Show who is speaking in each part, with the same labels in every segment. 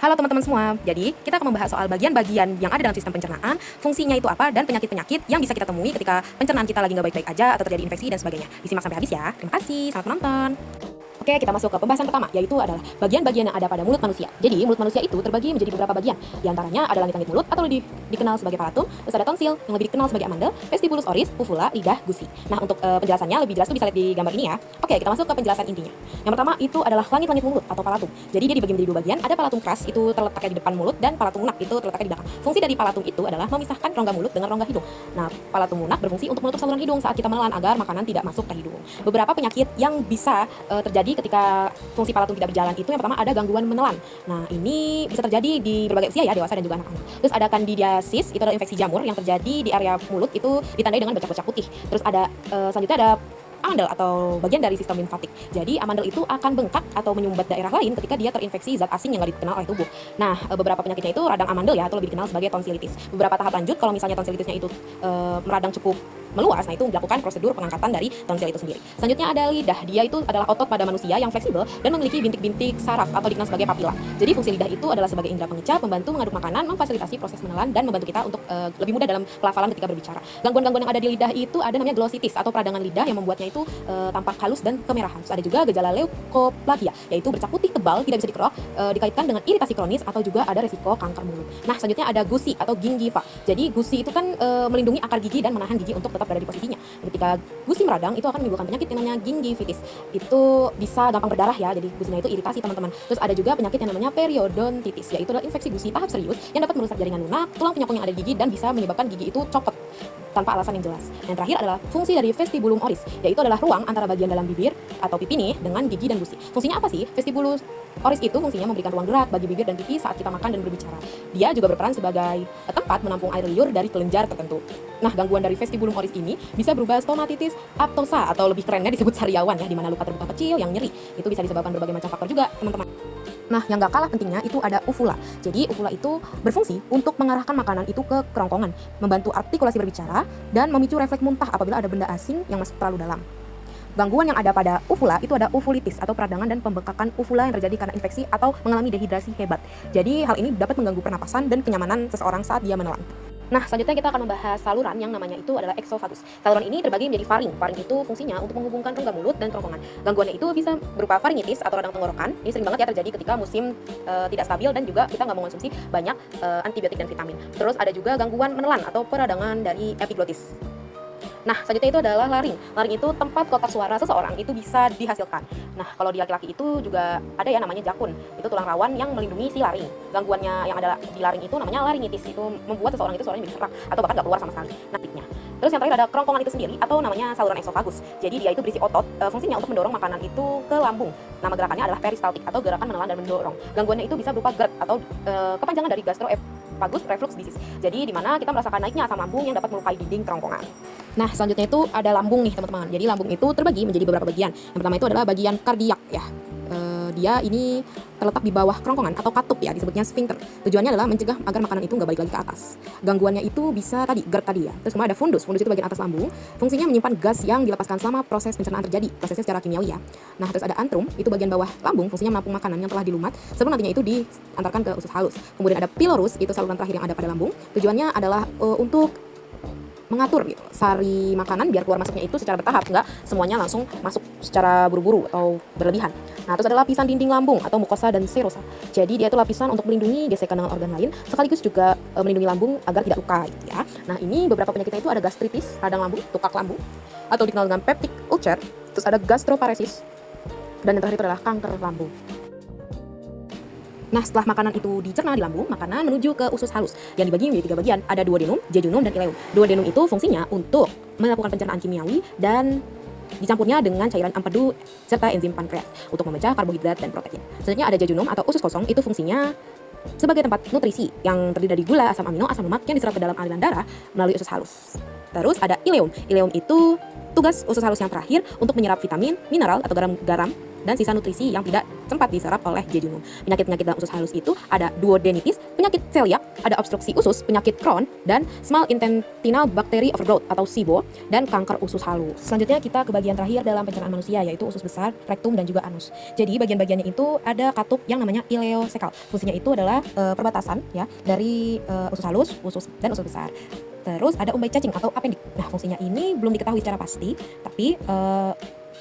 Speaker 1: Halo teman-teman semua, jadi kita akan membahas soal bagian-bagian yang ada dalam sistem pencernaan, fungsinya itu apa, dan penyakit-penyakit yang bisa kita temui ketika pencernaan kita lagi nggak baik-baik aja atau terjadi infeksi dan sebagainya. Disimak sampai habis ya. Terima kasih, selamat menonton. Oke, kita masuk ke pembahasan pertama, yaitu adalah bagian-bagian yang ada pada mulut manusia. Jadi, mulut manusia itu terbagi menjadi beberapa bagian. Di antaranya ada langit-langit mulut atau dikenal sebagai palatum, terus ada tonsil yang lebih dikenal sebagai amandel, vestibulus oris, uvula, lidah, gusi. Nah, untuk penjelasannya lebih jelas tuh bisa lihat di gambar ini ya. Oke, kita masuk ke penjelasan intinya. Yang pertama itu adalah langit-langit mulut atau palatum. Jadi dia dibagi menjadi dua bagian, ada palatum keras itu terletaknya di depan mulut dan palatum lunak itu terletaknya di belakang. Fungsi dari palatum itu adalah memisahkan rongga mulut dengan rongga hidung. Nah, palatum lunak berfungsi untuk menutup saluran hidung saat kita menelan agar makanan tidak masuk ke hidung. Beberapa penyakit yang bisa terjadi ketika fungsi palatum tidak berjalan itu yang pertama ada gangguan menelan. Nah, ini bisa terjadi di berbagai usia ya, dewasa dan juga anak-anak. Terus ada candidiasis, itu adalah infeksi jamur yang terjadi di area mulut itu ditandai dengan bercak-bercak putih. Terus ada selanjutnya ada amandel atau bagian dari sistem limfatik. Jadi amandel itu akan bengkak atau menyumbat daerah lain ketika dia terinfeksi zat asing yang nggak dikenal oleh tubuh. Nah, beberapa penyakitnya itu radang amandel ya, atau lebih dikenal sebagai tonsilitis. Beberapa tahap lanjut kalau misalnya tonsilitisnya itu meradang cukup meluas, nah itu dilakukan prosedur pengangkatan dari tonsil itu sendiri. Selanjutnya ada lidah. Dia itu adalah otot pada manusia yang fleksibel dan memiliki bintik-bintik saraf atau dikenal sebagai papila. Jadi fungsi lidah itu adalah sebagai indera pengecap, membantu mengaduk makanan, memfasilitasi proses menelan dan membantu kita untuk lebih mudah dalam pelafalan ketika berbicara. Gangguan-gangguan yang ada di lidah itu ada namanya glositis atau peradangan lidah yang membuatnya itu tampak halus dan kemerahan. Terus ada juga gejala leukoplakia, yaitu bercak putih tebal tidak bisa dikerok, dikaitkan dengan iritasi kronis atau juga ada resiko kanker mulut. Nah, selanjutnya ada gusi atau gingiva. Jadi gusi itu kan melindungi akar gigi dan menahan gigi untuk tetap berada di posisinya. Ketika gusi meradang itu akan menimbulkan penyakit yang namanya gingivitis. Itu bisa gampang berdarah ya, jadi gusinya itu iritasi teman-teman. Terus ada juga penyakit yang namanya periodontitis, yaitu adalah infeksi gusi tahap serius yang dapat merusak jaringan lunak, tulang penyokong yang ada di gigi dan bisa menyebabkan gigi itu copot tanpa alasan yang jelas. Yang terakhir adalah fungsi dari vestibulum oris, yaitu adalah ruang antara bagian dalam bibir atau pipi nih dengan gigi dan gusi. Fungsinya apa sih? Vestibulum oris itu fungsinya memberikan ruang gerak bagi bibir dan pipi saat kita makan dan berbicara. Dia juga berperan sebagai tempat menampung air liur dari kelenjar tertentu. Nah, gangguan dari vestibulum oris ini bisa berubah stomatitis aptosa atau lebih kerennya disebut sariawan ya, di mana luka terbuka kecil yang nyeri. Itu bisa disebabkan berbagai macam faktor juga, teman-teman. Nah, yang gak kalah pentingnya itu ada uvula. Jadi uvula itu berfungsi untuk mengarahkan makanan itu ke kerongkongan, membantu artikulasi berbicara, dan memicu refleks muntah apabila ada benda asing yang masuk terlalu dalam. Gangguan yang ada pada uvula itu ada uvulitis atau peradangan dan pembengkakan uvula yang terjadi karena infeksi atau mengalami dehidrasi hebat. Jadi hal ini dapat mengganggu pernapasan dan kenyamanan seseorang saat dia menelan. Nah, selanjutnya kita akan membahas saluran yang namanya itu adalah eksofagus. Saluran ini terbagi menjadi faring. Faring itu fungsinya untuk menghubungkan rongga mulut dan kerongkongan. Gangguannya itu bisa berupa faringitis atau radang tenggorokan. Ini sering banget ya terjadi ketika musim tidak stabil dan juga kita nggak mengonsumsi banyak antibiotik dan vitamin. Terus ada juga gangguan menelan atau peradangan dari epiglotis. Nah, selanjutnya itu adalah laring. Laring itu tempat kotak suara seseorang itu bisa dihasilkan. Nah, kalau di laki-laki itu juga ada ya namanya jakun. Itu tulang rawan yang melindungi si laring. Gangguannya yang ada di laring itu namanya laringitis. Itu membuat seseorang itu suaranya menjadi serak atau bahkan nggak keluar sama sekali nantinya. Terus yang terakhir ada kerongkongan itu sendiri atau namanya saluran eksofagus. Jadi dia itu berisi otot, fungsinya untuk mendorong makanan itu ke lambung. Nama gerakannya adalah peristaltik atau gerakan menelan dan mendorong. Gangguannya itu bisa berupa GERD atau kepanjangan dari gastroesophagus reflux disease. Jadi di mana kita merasakan naiknya asam lambung yang dapat melukai dinding kerongkongan. Nah, selanjutnya itu ada lambung nih teman-teman. Jadi lambung itu terbagi menjadi beberapa bagian. Yang pertama itu adalah bagian kardiak ya. Dia ini terletak di bawah kerongkongan atau katup ya, disebutnya sphincter. Tujuannya adalah mencegah agar makanan itu nggak balik lagi ke atas. Gangguannya itu bisa tadi GERD tadi ya. Terus kemudian ada fundus. Fundus itu bagian atas lambung. Fungsinya menyimpan gas yang dilepaskan selama proses pencernaan terjadi. Prosesnya secara kimiawi ya. Nah, terus ada antrum. Itu bagian bawah lambung. Fungsinya menampung makanan yang telah dilumat sebelum nantinya itu diantarkan ke usus halus. Kemudian ada pylorus. Itu saluran terakhir yang ada pada lambung. Tujuannya adalah untuk mengatur gitu, sari makanan biar keluar masuknya itu secara bertahap, nggak semuanya langsung masuk secara buru-buru atau berlebihan. Nah, terus ada lapisan dinding lambung atau mukosa dan serosa. Jadi dia itu lapisan untuk melindungi gesekan dengan organ lain, sekaligus juga melindungi lambung agar tidak luka gitu ya. Nah, ini beberapa penyakitnya itu ada gastritis, radang lambung, tukak lambung, atau dikenal dengan peptic ulcer. Terus ada gastroparesis, dan yang terakhir itu adalah kanker lambung. Nah, setelah makanan itu dicerna di lambung, makanan menuju ke usus halus yang dibagi menjadi 3 bagian. Ada duodenum, jejunum, dan ileum. Duodenum itu fungsinya untuk melakukan pencernaan kimiawi dan dicampurnya dengan cairan empedu serta enzim pankreas untuk memecah karbohidrat dan protein. Selanjutnya ada jejunum atau usus kosong. Itu fungsinya sebagai tempat nutrisi yang terdiri dari gula, asam amino, asam lemak yang diserap ke dalam aliran darah melalui usus halus. Terus ada ileum. Ileum itu tugas usus halus yang terakhir untuk menyerap vitamin, mineral atau garam dan sisa nutrisi yang tidak sempat diserap oleh jejunum. Penyakit-penyakit dalam usus halus itu ada duodenitis, penyakit celiak, ada obstruksi usus, penyakit Crohn, dan small intestinal bactery overgrowth atau SIBO, dan kanker usus halus. Selanjutnya kita ke bagian terakhir dalam pencernaan manusia, yaitu usus besar, rektum, dan juga anus. Jadi bagian-bagiannya itu ada katup yang namanya ileosekal. Fungsinya itu adalah perbatasan ya dari usus halus, usus dan usus besar. Terus ada umbai cacing atau appendix. Nah, fungsinya ini belum diketahui secara pasti, tapi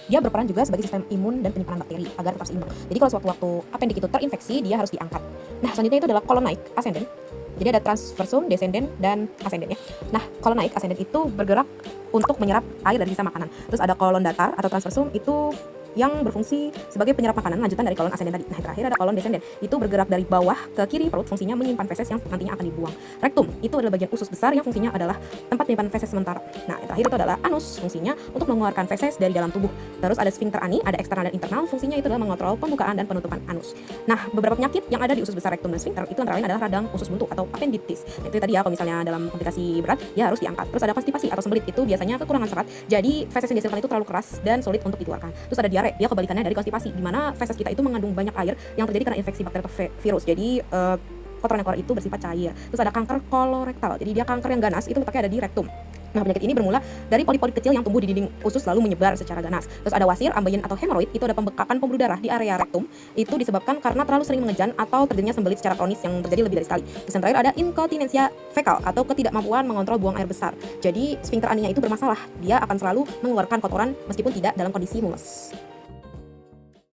Speaker 1: dia berperan juga sebagai sistem imun dan penyimpanan bakteri agar tetap seimbang. Jadi kalau sewaktu-waktu appendix itu terinfeksi, dia harus diangkat. Nah, selanjutnya itu adalah colon naik ascendant. Jadi ada transversum, descendant, dan ascendant ya. Nah, colon naik ascendant itu bergerak untuk menyerap air dari sisa makanan. Terus ada kolon datar atau transversum itu yang berfungsi sebagai penyerap makanan lanjutan dari kolon ascendant tadi. Nah, terakhir ada kolon descendant, itu bergerak dari bawah ke kiri perut, fungsinya menyimpan feses yang nantinya akan dibuang. Rektum itu adalah bagian usus besar yang fungsinya adalah tempat menyimpan feses sementara. Nah, yang terakhir itu adalah anus, fungsinya untuk mengeluarkan feses dari dalam tubuh. Terus ada sphincter ani, ada eksternal dan internal, fungsinya itu adalah mengontrol pembukaan dan penutupan anus. Nah, beberapa penyakit yang ada di usus besar, rektum, dan sphincter itu antara lain adalah radang usus buntu atau appendicitis. Nah, itu tadi ya, kalau misalnya dalam komplikasi berat ya harus diangkat. Terus ada konstipasi atau sembelit, itu biasanya kekurangan serat, jadi feses yang dihasilkan itu terlalu keras dan sulit untuk dikeluarkan. Terus ada diare, dia kebalikannya dari konstipasi, di mana feses kita itu mengandung banyak air yang terjadi karena infeksi bakteri atau virus. Jadi kotoran yang keluar itu bersifat cair. Terus ada kanker kolorektal, jadi dia kanker yang ganas, itu letaknya ada di rektum. Nah, penyakit ini bermula dari pori-pori kecil yang tumbuh di dinding usus lalu menyebar secara ganas. Terus ada wasir, ambeien atau hemoroid, itu ada pembekakan pembuluh darah di area rektum. Itu disebabkan karena terlalu sering mengejan atau terjadinya sembelit secara kronis yang terjadi lebih dari sekali. Terus yang terakhir ada inkontinensia fekal atau ketidakmampuan mengontrol buang air besar. Jadi sphincter aninya itu bermasalah, dia akan selalu mengeluarkan kotoran meskipun tidak dalam kondisi mules.